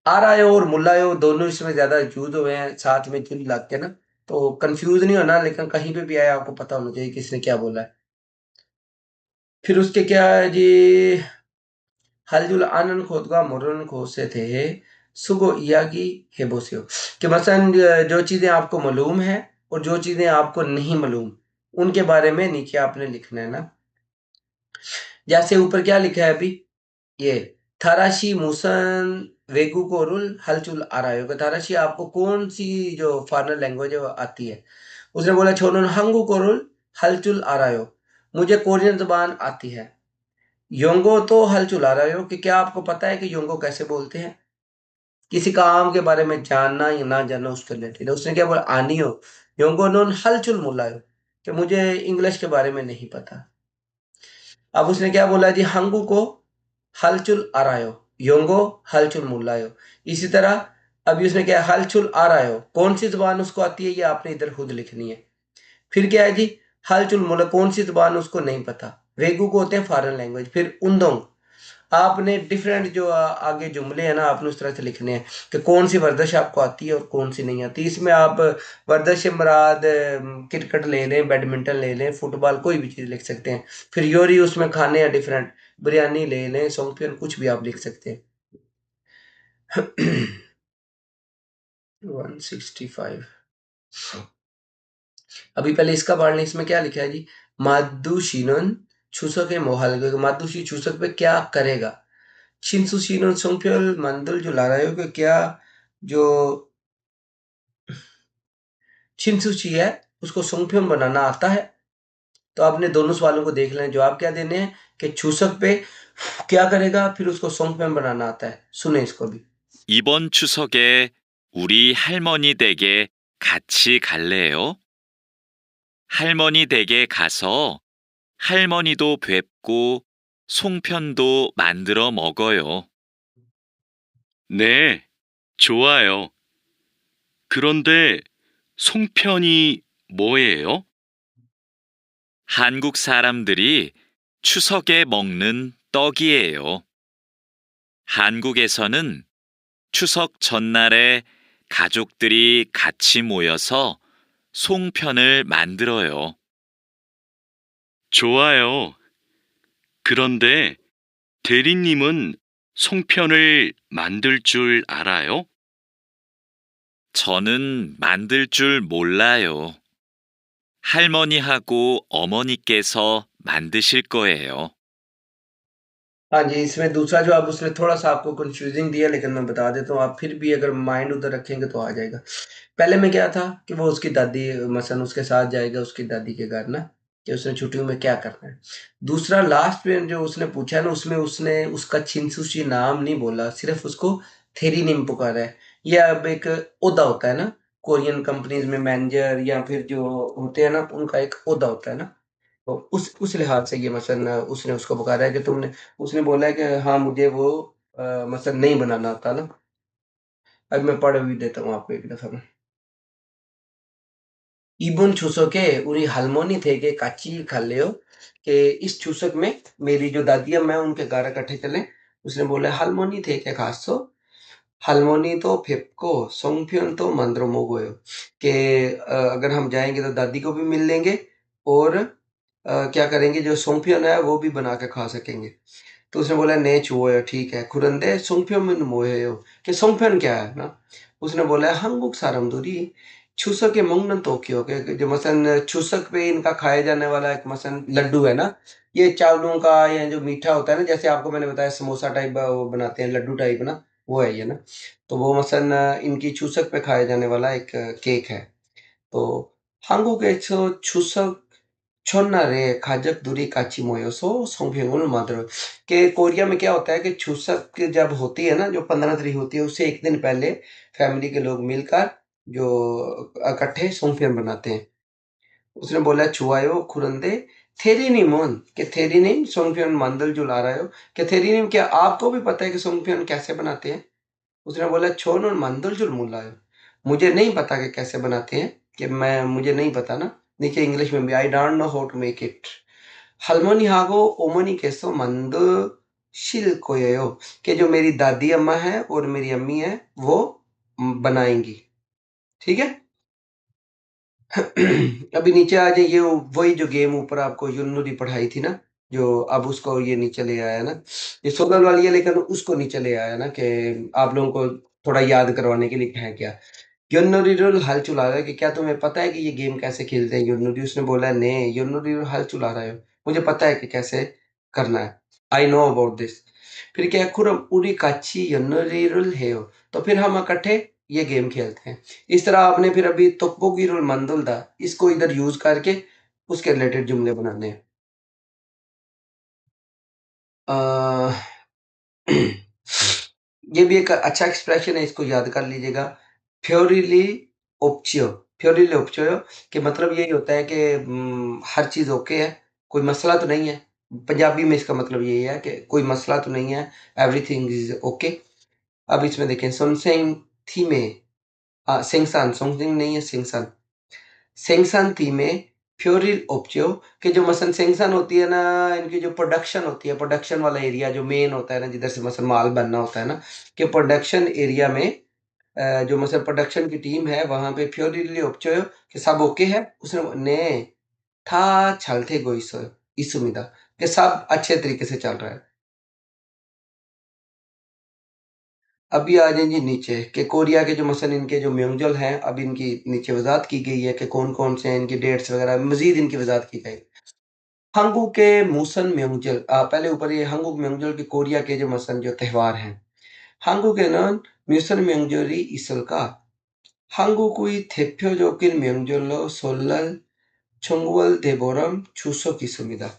आरायो और मुलायो दोनों इसमें ज्यादा यूज हुए हैं, साथ में जुल लग के ना, तो कंफ्यूज नहीं होना, लेकिन कहीं पे भी आया आपको पता होना चाहिए किसने क्या बोला है। फिर उसके क्या है जी, हलजुल आनन खोदगा मुरन खोसे थे, सुगो इयागी हेबोसियो, कि मसलन जो चीजें आपको मालूम है और जो चीजें आपको नहीं मालूम, उनके बारे में नीचे आपने लिखना है ना। जैसे ऊपर क्या लिखा है अभी, ये थाराशी मुसन वेगु कोरुल हलचुल आ रहा होगा, थाराशी आपको कौन सी जो फॉरेन लैंग्वेज है वो आती है। उसने बोला छोनन हंगु कोरुल हलचुल आ रहा हो, मुझे कोरियन जबान आती है। योंगो तो हलचुल आ रहा हो, कि क्या आपको पता है कि योंगो कैसे बोलते हैं, किसी काम के बारे में जानना या ना जानना उसके रिलेटेड। उसने क्या बोला, आनियो योंगो नोन हलचुल मुलायो, कि मुझे इंग्लिश के बारे में नहीं पता। अब उसने क्या बोला जी, हंगू को हलचुल आरायो, योंगो हलचुल मुल्लायो। इसी तरह अभी उसने क्या, हलचुल आरायो, कौन सी जबान उसको आती है ये आपने इधर खुद लिखनी है। फिर क्या है जी, हलचुल मुल्ला, कौन सी जबान उसको नहीं पता, वेगू को होते हैं फॉरेन लैंग्वेज। फिर उन्दोंग, आपने डिफरेंट जो आगे जुमले हैं ना, आपने उस तरह से लिखने हैं कि कौन सी वर्जिश आपको आती है और कौन सी नहीं आती। इसमें आप वर्जिश से मुराद क्रिकेट ले लें, बैडमिंटन ले लें, फुटबॉल, कोई भी चीज़ लिख सकते हैं। फिर योरी, उसमें खाने हैं डिफरेंट, बिरयानी ले लें, सोंगपियन, कुछ भी आप लिख सकते हैं। 165। अभी पहले इसका पढ़ लें, इसमें क्या लिखा है जी, मादुशिनन छूसक मोहल, मादुशी छूसक पे क्या करेगा। शिनसुशिनन सोंगप्योल मंदुल जो ला रहे हो कि क्या जो शिनसुची है उसको सोंगप्योन बनाना आता है। तो आपने दोनों सवालों को देख लें, जवाब क्या देने हैं कि छूसक पे क्या करेगा, फिर उसको सोंगप्योन बनाना आता है। सुने इसको भी। 이번 추석에 우리 할머니 댁에 같이 갈래요? 할머니 댁에 가서 할머니도 뵙고 송편도 만들어 먹어요. 네, 좋아요. 그런데 송편이 뭐예요? 한국 사람들이 추석에 먹는 떡이에요. 한국에서는 추석 전날에 가족들이 같이 모여서 송편을 만들어요. 좋아요. 그런데 대리님은 송편을 만들 줄 알아요? 저는 만들 줄 몰라요. 할머니하고 어머니께서 만드실 거예요. हाँ जी, इसमें दूसरा जवाब उसने थोड़ा-सा आपको कन्फ्यूज़िंग दिया, लेकिन मैं बता देता हूँ, आप फिर भी अगर माइंड उधर रखेंगे तो आ जाएगा। पहले में क्या था कि वो उसकी दादी मसलन उसके साथ जाएगा उसकी दादी के घर ना, कि उसने छुट्टियों में क्या करना है। दूसरा लास्ट में जो उसने पूछा है ना, उसमें उसने उसका छिंसुशी नाम नहीं बोला, सिर्फ़ उसको थेरीनिम पुकारा है। ये अब एक ओहदा होता है ना, कोरियन कंपनीज़ में मैनेजर या फिर जो होते हैं ना, उनका एक ओहदा होता है ना। तो उस लिहाज से ये मसलन उसने उसको पुकारा है कि तुमने उसने बोला है कि हाँ, मुझे वो मसलन नहीं बनाना आता ना। अब मैं पढ़ भी देता हूँ आपको एक दफ़ा मैं। 이번 추석에 우리 할머니 댁에 같이 갈래요? कि इस 추석 में मेरी जो दादी अम्मा है उनके घर इकट्ठे चलें। उसने बोला 할머니 댁에 가서 할머니도 뵙고 송편도 만들어 먹어요। कि अगर हम जाएँगे तो दादी को भी मिल लेंगे और क्या करेंगे जो 송편 है वो भी बना के खा सकेंगे। तो उसने बोला 네 좋아요. ठीक है. 그런데 송편은 뭐예요? कि 송편 क्या है ना? उसने बोला 한국 사람들이 추석에 먹는 떡이요। कि जो मसलन 추석 पे इनका खाया जाने वाला एक मसलन लड्डू है ना, ये चावलों का या जो मीठा होता है ना, जैसे आपको मैंने बताया समोसा टाइप वो बनाते हैं लड्डू टाइप ना, वो है ये ना। तो वो मसलन इनकी 추석 पे खाया जाने वाला एक केक है। 또 한국에서 추석 첫날에 가족들이 같이 모여서 송편을 만들어요। कि कोरिया में क्या होता है कि छुसक जब होती है ना, जो 15 तारीख होती है, उससे 1 दिन पहले फैमिली के लोग मिलकर जो इकट्ठे 송편 बनाते हैं। उसने बोला 좋아요. 그런데 테리님은 कि 테리님 송편 만들 줄 알아요? कि 테리님 क्या आपको भी पता है कि 송편 कैसे बनाते हैं? उसने बोला 저는 만들 줄 몰라요। मुझे नहीं पता कि कैसे बनाते हैं, कि मुझे नहीं पता ना। देखिए इंग्लिश में भी I don't know how to make it. 할머니하고 어머니께서 만드실 거예요। कि जो मेरी दादी अम्मा है और मेरी अम्मी है वो बनाएँगी। ठीक है? अभी नीचे आ जाइए, वही जो गेम ऊपर आपको यूनुरी पढ़ाई थी ना, जो अब उसको ये नीचे ले आया ना, ये सोलर वाली है लेकिन उसको नीचे ले आया ना, कि आप लोगों को थोड़ा याद करवाने के लिए है क्या। यूनुरीरुल हल चला रहा है कि क्या तुम्हें पता है कि ये गेम कैसे खेलते हैं यूनुरी? उसने बोला नहीं, यूनुरीरुल हल चला रहा है, मुझे पता है कि कैसे करना है। I know about this. फिर क्या है, खुरम उरी काची यूनुरीरुल हेयो, तो फिर हम इकट्ठे ये गेम खेलते हैं। इस तरह आपने फिर अभी तोक्बोगिरुल मंदुल था, इसको इधर यूज़ करके उसके रिलेटेड जुमले बनाने हैं। अ, ये भी एक अच्छा एक्सप्रेशन है, इसको याद कर लीजिएगा। फ्योरिली ओप्चियो, फ्योरिली ओप्चियो कि मतलब यही होता है कि हर चीज़ ओके है, कोई मसला तो नहीं है। पंजाबी में इसका मतलब यही है कि कोई मसला तो नहीं है, एवरीथिंग इज़ ओके। अब इसमें देखें सोनसेन थी में सेंगसान, सोंगसिंग नहीं है सेंगसान। सेंगसान थी में फ्योरिल ओप्चियो कि जो मसलन सेंगसान होती है ना, इनकी जो प्रोडक्शन होती है, प्रोडक्शन वाला एरिया जो मेन होता है ना, जिधर से मसलन माल बनना होता है ना, कि प्रोडक्शन एरिया में जो मसलन प्रोडक्शन की टीम है वहाँ पे फ्योरिली ओप्चियो कि सब ओके है? उसने ने था छलथे गोइसो इसुमिदा कि सब अच्छे तरीके से चल रहा है। अभी आ जाएँ जी नीचे कि कोरिया के जो मसलन इनके जो म्योंगजोल हैं, अब इनकी नीचे वज़ाहत की गई है कि कौन-कौन से हैं, इनकी डेट्स वग़ैरह मज़ीद इनकी वज़ाहत की जाएगी। 한국의 무슨 명절 पहले ऊपर ये 한국 명절 के कोरिया के जो मसलन जो त्योहार हैं। 한국에는 무슨 명절이 있을까? 한국의 대표적인 명절로 설날, 정월 대보름, 추석 있습니다।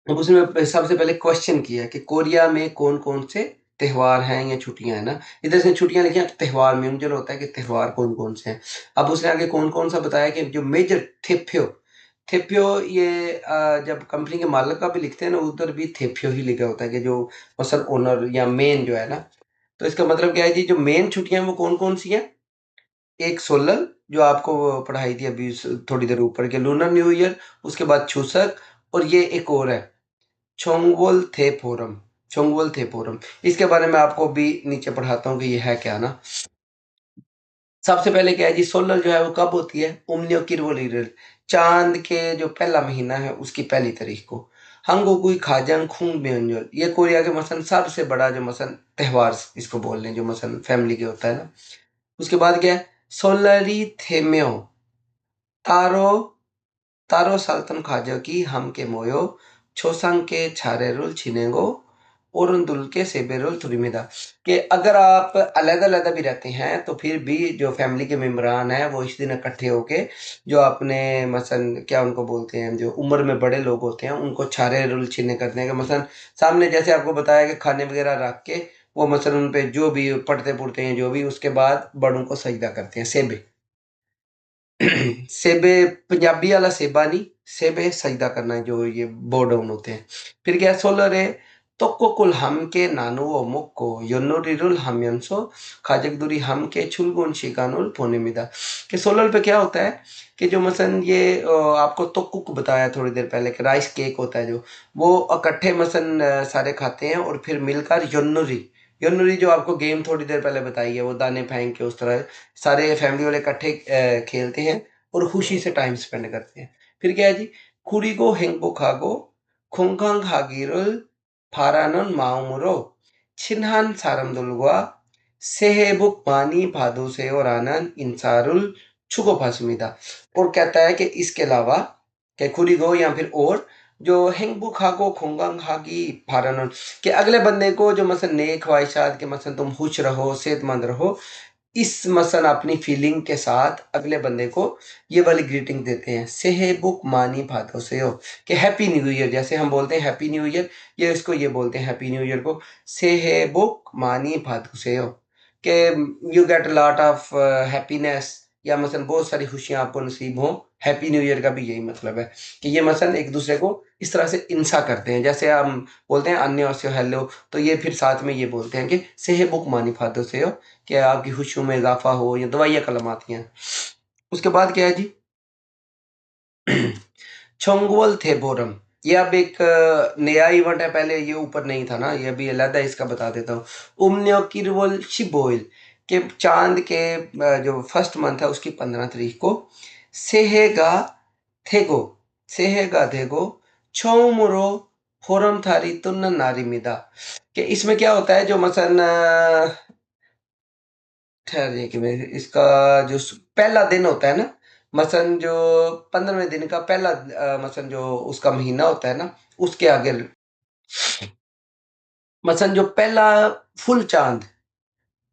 अब उसमें सबसे पहले क्वेश्चन किया कि कोरिया में कौन-कौन से त्योहार हैं या छुट्टियाँ हैं ना? इधर से छुट्टियाँ लिखी हैं, त्योहार म्यूंजल होता है कि त्योहार कौन-कौन से हैं। अब उसने आगे कौन-कौन सा बताया कि जो मेजर थिप्यो थेप्यो ये जब कंपनी के मालिक का भी लिखते हैं ना, उधर भी थेप्यो ही लिखा होता है कि जो मसल ओनर या मेन जो है ना। तो इसका मतलब क्या है जी, जो मेन छुट्टियां वो कौन कौन सी हैं? एक सोलल जो आपको पढ़ाई थी अभी थोड़ी देर ऊपर के, लूनर न्यू ईयर, उसके बाद छूसक, और ये एक और है छोंगवोल थेपोरम। छोंगवोल थेपोरम, इसके बारे में आपको भी नीचे पढ़ाता हूँ कि ये है क्या ना। सबसे पहले क्या है जी, सोलर जो है वो कब होती है? उम्नियो किरवोलीरल, चांद के जो पहला महीना है उसकी पहली तारीख को। हंगोकुई खाजंग खुंग म्योंजोल, ये कोरिया के मसन सबसे बड़ा जो मसन त्योहार इसको बोल रहे हैं, जो मसन फैमिली के होता है ना। उसके बाद क्या है? सोलरी थेम्यो तारो तारो साल्तन खाजोकी हम के मोयो छोसंग के छारेरुल छिनेगो ओरुंदुल के सेबेरुल तुरिमिदा, कि अगर आप अलग-अलग भी रहते हैं तो फिर भी जो फैमिली के मेंबरान हैं वो इस दिन इकट्ठे होके जो अपने मसलन क्या उनको बोलते हैं, जो उम्र में बड़े लोग होते हैं उनको छारेरुल छिने करते हैं कि मसलन सामने जैसे आपको बताया कि खाने वगैरह रख के वो मसलन उन पे जो भी पढ़ते-पुढ़ते हैं जो भी, उसके बाद बड़ों को सजदा करते हैं, सेबे। सेबे पंजाबी वाला सेबा नहीं, सेबे सजदा करना है जो ये बो डाउन होते हैं। फिर क्या सोलर है, tokkokul hamke nanuo mokko yonorirul hamyonso खाजकदुरी हमके छुलगुन शिकानुल पोनेमिदा, कि सोलर पे क्या होता है कि जो मसन ये आपको तोकुक बताया थोड़ी देर पहले कि राइस केक होता है, जो वो इकट्ठे मसन सारे खाते हैं और फिर मिलकर योनुरी, योनुरी जो आपको गेम थोड़ी देर पहले बताई है, वो दाने फेंक के उस तरह सारे फैमिली वाले इकट्ठे खेलते हैं और खुशी से टाइम स्पेंड करते हैं। फिर क्या है जी, कुरीगो हेंगबोखागो खुंखांग हागिरुल फारानन माउमुरो छिनहान सारमदुलगवा सेहेबुक मानी भादोसे और आनंद इंसारुल छुको फासुमिदा, और कहता है कि इसके अलावा के खुरीगो या फिर और जो हेंगबुक हागो खुंगांग हागी फारानन, के अगले बंदे को जो मसन नेक ख्वाहिशात के मसन तुम खुश रहो सेहतमंद रहो, इस मसन अपनी फीलिंग के साथ अगले बंदे को ये वाली ग्रीटिंग देते हैं, सेहेबुक मानी भादो से हो, कि हैप्पी न्यू ईयर, जैसे हम बोलते हैं हैप्पी न्यू ईयर, ये इसको ये बोलते हैं हैप्पी न्यू ईयर को सेहेबुक मानी भादो से हो, कि you get lot of happiness, या मसन बहुत सारी खुशियां आपको नसीब हो। हैप्पी न्यू ईयर का भी यही मतलब है कि ये मसन एक दूसरे को इस तरह से इंसा करते हैं, जैसे हम बोलते हैं अन्य हेलो, तो ये फिर साथ में ये बोलते हैं कि सेहेबुक मानी भादो से हो, कि आपकी खुशियों में इजाफा हो, या दवाइयाँ कलम आती हैं। उसके बाद क्या है जी, छोंगवल थेबोरम, ये अब एक नया इवेंट है, पहले ये ऊपर नहीं था ना, ये अभी अलग है, इसका बता देता हूँ। उमन्यो किरवल शिबोइल, के चांद के जो फर्स्ट मंथ है उसकी 15 तारीख को सेहेगा थेगो सेहेगा थेगो छोमुरो फोरम थारी तुन्न नारी मिदा, कि इसमें क्या होता है, जो मसन ठहरिए कि मैं इसका जो पहला दिन होता है ना, मसन जो 15वें दिन का पहला मसन जो उसका महीना होता है ना, उसके आगे मसन जो पहला फुल चांद,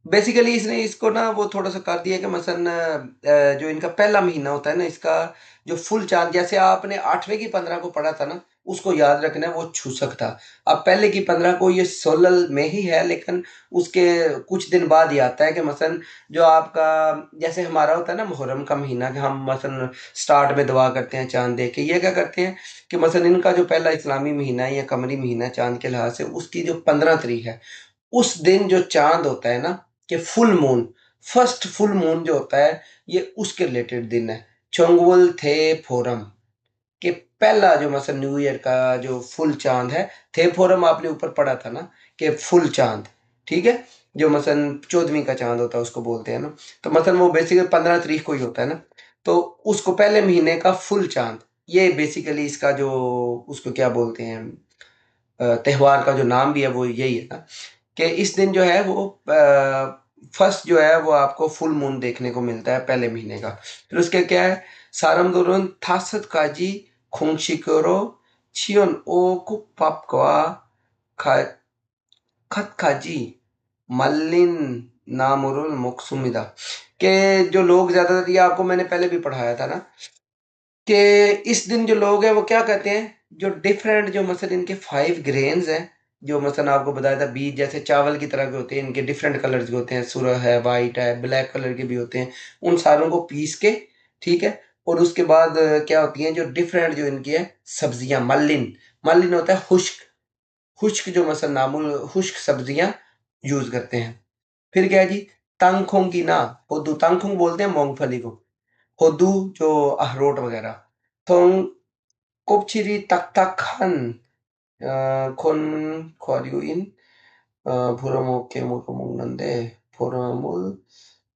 बेसिकली इसने इसको ना वो थोड़ा-सा कर दिया कि मसलन जो इनका पहला महीना होता है ना, इसका जो फुल चाँद, जैसे आपने 8वें की 15 को पढ़ा था ना, उसको याद रखना है, वो छूसक था। अब पहले की 15 को ये सोलल में ही है, लेकिन उसके कुछ दिन बाद ये आता है कि मसलन जो आपका जैसे हमारा होता है ना मुहर्रम का महीना, कि हम मसलन स्टार्ट में दुआ करते हैं चाँद देख के। ये क्या करते हैं कि मसलन इनका जो पहला इस्लामी महीना है या कमरी महीना है चाँद के लिहाज से, उसकी जो 15 तारीख है, उस दिन जो चाँद होता है ना, कि full moon, first full moon जो होता है, ये उसके रिलेटेड दिन है। चोंगवल थे फोरम, कि पहला जो मसलन न्यू ईयर का जो फुल चाँद है, थे फोरम आपने ऊपर पढ़ा था ना, कि फुल चाँद, ठीक है? जो मसलन 14वीं का चाँद होता है उसको बोलते हैं ना, तो मसलन वो बेसिकली 15 तारीख को ही होता है ना, तो उसको पहले महीने का फुल चाँद, ये बेसिकली इसका जो उसको क्या बोलते हैं त्योहार का जो नाम भी है वो यही है ना, कि इस दिन जो है वो फर्स्ट जो है वो आपको फुल मून देखने को मिलता है पहले महीने का। फिर उसके क्या है, सारमदोरन थासत काजी खोंगशिकोरो छियोन ओ कुपापक्वा खा खतखाजी मल्लिन नामुरुल मोक्सुमिदा, के जो लोग ज्यादातर, ये आपको मैंने पहले भी पढ़ाया था ना, कि इस दिन जो लोग हैं वो क्या कहते हैं, जो डिफरेंट जो मसलन इनके 5 ग्रेन्स हैं, जो मसलन आपको बताया था बीज जैसे चावल की तरह के होते हैं, इनके डिफरेंट कलर्स के होते हैं, सुरह है, वाइट है, ब्लैक कलर के भी होते हैं, उन सारों को पीस के, ठीक है, और उसके बाद क्या होती हैं जो डिफरेंट जो इनकी है सब्जियां, मल्लिन। मल्लिन होता है खुश्क, खुश्क जो मसल नामुल खुश्क सब्जियां यूज करते हैं। फिर क्या है जी, तंगखोंग की ना, होदू तंगखोंग बोलते हैं मूंगफली को, होदू जो अखरोट वगैरह। थोंग कोपचिरी तक तक खन खोन ख्वारियुइन 부러먹게 먹었는데 보름을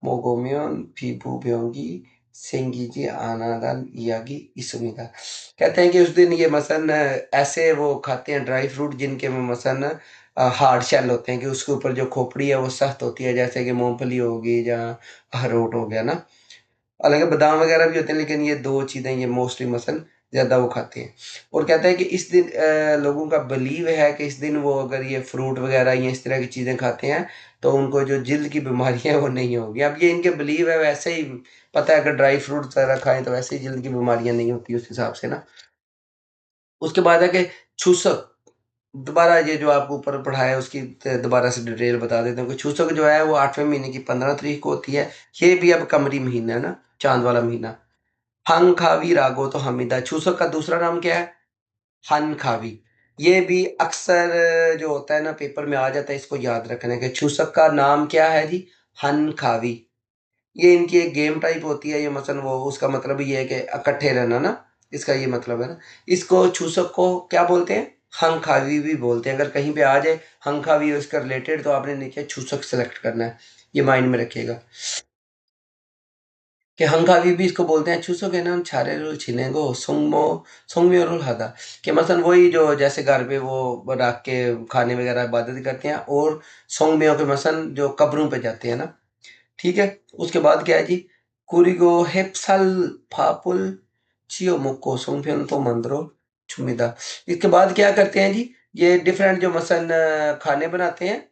먹으면 피부병이 생기지 않았다는 इयागी 있습니다। कहते हैं कि उस दिन ये मसन ऐसे वो खाते हैं ड्राई फ्रूट जिनके में मसन हार्ड शेल होते हैं कि उसके ऊपर जो खोपड़ी है वो सख्त होती है, जैसे कि मूंगफली होगी या अखरोट हो गया ना। हालाँकि बादाम वगैरह भी होते हैं, लेकिन ये 2 चीज़ें ये मोस्टली मसलन ज़्यादा वो खाते हैं। और कहते हैं कि इस दिन लोगों का बिलीव है कि इस दिन वो अगर ये फ्रूट वगैरह या इस तरह की चीज़ें खाते हैं, तो उनको जो जिल्द की बीमारियाँ हैं वो नहीं होगी। अब ये इनके बिलीव है, वैसे ही पता है अगर ड्राई फ्रूट वगैरह खाएँ तो वैसे ही जिल्द की बीमारियाँ नहीं होती उस हिसाब से ना। उसके बाद है कि छूसक, दोबारा ये जो आपको ऊपर पढ़ा है उसकी दोबारा से डिटेल बता देता हूँ कि छूसक जो है वो 8वें महीने की 15 तारीख को होती है। ये भी अब कमरी महीना है ना, चाँद वाला महीना। हंखावी रागो तो हमीदा। छूसक का दूसरा नाम क्या है? हनखावी। ये भी अक्सर जो होता है ना पेपर में आ जाता है, इसको याद रखना है कि छूसक का नाम क्या है जी? हनखावी। ये इनकी एक गेम टाइप होती है, ये मसलन वो उसका मतलब ये है कि इकट्ठे रहना ना, इसका ये मतलब है ना। इसको छूसक को क्या बोलते हैं? हंखावी भी बोलते हैं। अगर कहीं पे आ जाए हंखावी उसका रिलेटेड तो आपने नीचे छूसक सेलेक्ट करना है, ये माइंड में रखिएगा। कि हंगावी भी इसको बोलते हैं 추석에는 차례를 지내고 성묘를 하다। कि मसलन वही जो जैसे घर पे वो रख के खाने वगैरह इबादत करते हैं, और सोंगम्यो के मसलन जो कब्रों पे जाते हैं ना, ठीक है। उसके बाद क्या है जी, कुरिगो हेप्सल फापुल चियो मुक्को सोंगफिन तो मंद्रो छुमिदा। इसके बाद क्या करते हैं जी, ये डिफरेंट जो मसलन खाने बनाते हैं,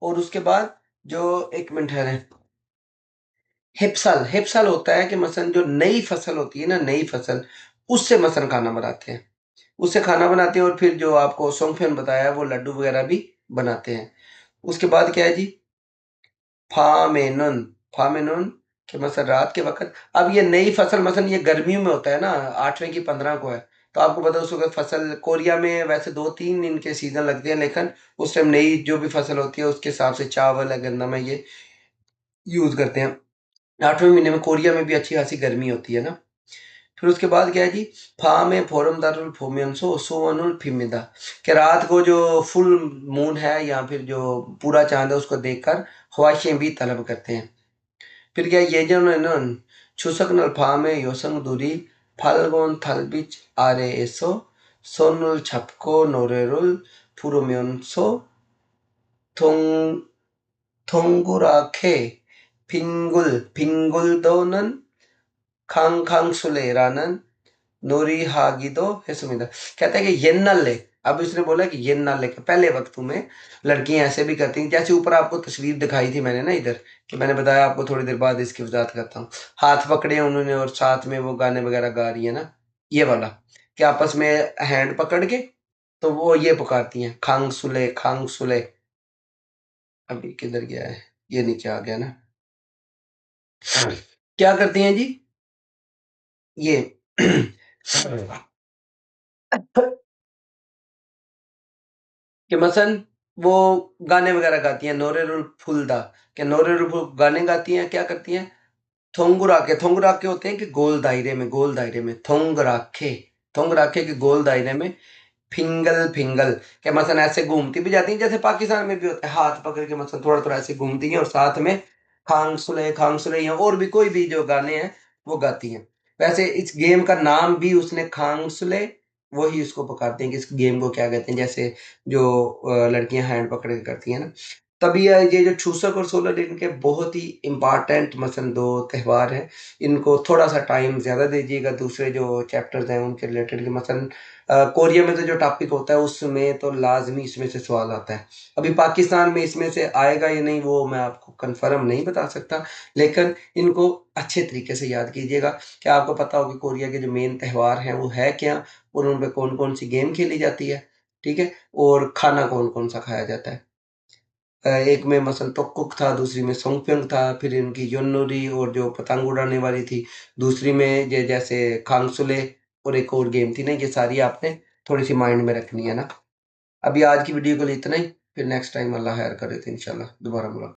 और उसके बाद जो एक मिनट है, हिप्सल, हिप्सल होता है कि मसलन जो नई फसल होती है ना, नई फसल, उससे मसलन खाना बनाते हैं। उससे खाना बनाते हैं और फिर जो आपको सोंगफेन बताया वो लड्डू वगैरह भी बनाते हैं। उसके बाद क्या है जी, फामेनन, फामेनन कि मसलन रात के वक़्त, अब ये नई फसल मसलन ये गर्मियों में होता है ना, 8वें की 15 को है। तो आपको पता है उस वक़्त फसल कोरिया में वैसे 2-3 इनके सीज़न लगते हैं, लेकिन उस टाइम नई जो भी फसल होती है उसके हिसाब से चावल या गन्ना में ये यूज़ करते हैं। 8वें महीने में कोरिया में भी अच्छी खासी गर्मी होती है ना। फिर उसके बाद क्या है जी, फा में फोरम दारुल फोमियंसो सोवनुल फिमिदा, कि रात को जो फुल मून है या फिर जो पूरा चांद है उसको देखकर ख्वाहिशें भी तलब करते हैं। फिर क्या ये जो न छुसक नल फा में योसंग दूरी फाल्गोन थलबिच आरे एसो सोनुल छपको नोरेरुल फुरुमियंसो 통 통구라케 빙굴도는 캉캉술레라는 नोरिहागिदो हेसुमिदा। कहता है कि येन्नल्ले, अब इसने बोला कि येन्नल्ले के पहले वक्तों में लड़कियां ऐसे भी करती हैं, जैसे ऊपर आपको तस्वीर दिखाई थी मैंने ना इधर, कि मैंने बताया आपको थोड़ी देर बाद इसकी वजाहत करता हूँ। हाथ पकड़े उन्होंने और साथ में वो गाने वगैरह गा रही है ना, ये वाला, कि आपस में हैंड पकड़ के तो वो ये पुकारती हैं खांग सुले। अभी किधर गया है, ये नीचे आ गया ना। क्या करती हैं जी ये कि मसलन वो गाने वगैरह गाती हैं, नोरेरुल फुल्दा, कि नोरेरुल गाने गाती हैं, क्या करती हैं, थोंगुराके, थोंगुराके होते हैं कि गोल दायरे में, थोंगुराके के गोल दायरे में, फिंगल फिंगल, कि मसलन ऐसे घूमती भी जाती हैं, जैसे पाकिस्तान में भी होता है, हाथ पकड़ के मसलन थोड़ा-थोड़ा ऐसे घूमती हैं और साथ में खांग सुले या और भी कोई भी जो गाने हैं, वो गाती हैं। वैसे इस गेम का नाम भी उसने खांग सुले, वही उसको पुकारते हैं कि इस गेम को क्या कहते हैं, जैसे जो लड़कियाँ हैंड पकड़ के करती हैं ना। तभी ये जो छूसक और सोलर इनके बहुत ही इम्पोर्टेंट मसलन 2 त्योहार हैं। इनको थोड़ा-सा टाइम ज़्यादा दीजिएगा, दूसरे जो चैप्टर्स हैं उनके रिलेटेड, कि मसलन कोरिया में तो जो टॉपिक होता है उसमें तो लाज़मी इसमें से सवाल आता है। अभी पाकिस्तान में इसमें से आएगा या नहीं वो मैं आपको कन्फर्म नहीं बता सकता, लेकिन इनको अच्छे तरीके से याद कीजिएगा कि आपको पता हो कि कोरिया के जो मेन त्योहार हैं वो है क्या, और उन पे कौन-कौन सी गेम खेली जाती है, ठीक है? और खाना कौन-कौन सा खाया जाता है। एक में मसलन टोकुक था, दूसरी में सोंगप्योंग था, फिर इनकी योन्नोरी और जो पतंग उड़ाने वाली थी, दूसरी में ये जैसे खांगसुले और एक और गेम थी ना, ये सारी आपने थोड़ी-सी माइंड में रखनी है ना। अभी आज की वीडियो के लिए इतना ही, फिर नेक्स्ट टाइम अल्लाह खैर करे तो इंशाल्लाह दोबारा मुलाकात